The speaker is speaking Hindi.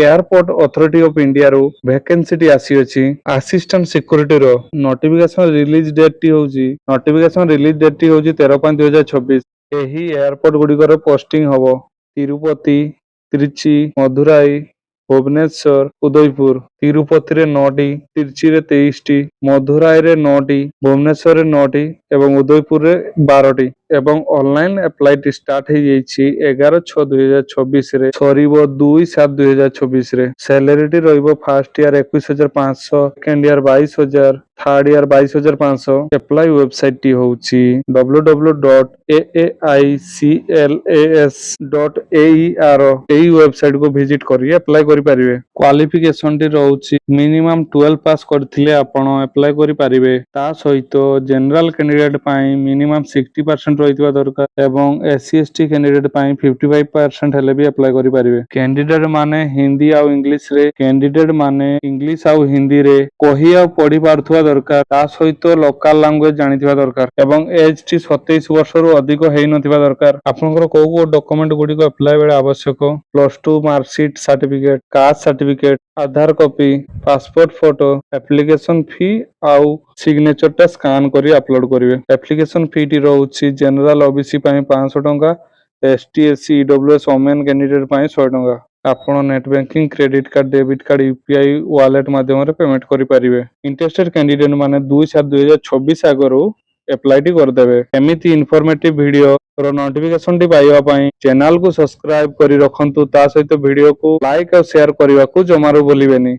एयरपोर्ट अथॉरिटी ऑफ इंडिया रो वैकेंसी आसी अछि असिस्टेंट सिक्योरिटी रो नोटिफिकेशन रिलीज डेट टी होउची नोटिफिकेशन रिलीज डेट टी होउची 13/5/2026 एही एयरपोर्ट गुडिकर पोस्टिंग हबो तिरुपति त्रिची मदुराई भुवनेश्वर उदयपुर तिरुपति रे 9टी त्रिची रे 23टी मदुराई रे 9टी भुवनेश्वर रे 9टी एवं उदयपुर रे 12टी एवं ऑनलाइन अप्लाई स्टार्ट हो जाइछि 11/6/2026 रे सरीबो 2/7/2026 रे सैलरी टी रहइबो first year 21,500 second year 22,000 third year 22,500 apply website टी होउछि www.aiclas.aer एही वेबसाइट को विजिट करी अप्लाई करि परिबे क्वालिफिकेशन टी रहउछि मिनिमम 12 पास करथिले आपण अप्लाई करि परिबे ता सहित जनरल कैंडिडेट पाई मिनिमम 60% रहितबा दरकार एवं एससी एसटी कैंडिडेट पाई 55% हेले भी अप्लाई करि परिबे कैंडिडेट माने हिंदी आ इंग्लिश रे कैंडिडेट माने इंग्लिश आ हिंदी रे कहि आ पढि पारथुवा दरकार ता सहित लोकल लैंग्वेज जानिथिबा दरकार एवं एज टी 27 वर्ष रो अधिक हेइ नथिबा दरकार आपनकर को डॉक्यूमेंट गुडी को अप्लाई बेले आवश्यक +2 marksheet certificate caste certificate Aadhaar copy passport photo application fee आउ सिग्नेचर टा स्कैन करी अपलोड करिवे एप्लिकेशन फी टी रहउछि जनरल ओबीसी पाई 500 टंका ST SC EWS women candidate पाई 100 टंका आपण net banking credit card debit card UPI wallet माध्यम रे पेमेंट करि परिवे इंटरेस्टेड कैंडिडेट माने 2/7/2026 आगरो अप्लाई टी कर देबे एमिति इन्फॉर्मेटिव वीडियो रो नोटिफिकेशन टी पाइबा पई चैनल को सब्सक्राइब करी रखंतु ता सहित वीडियो को लाइक और शेयर करबा को जमारो बोलिबेनी।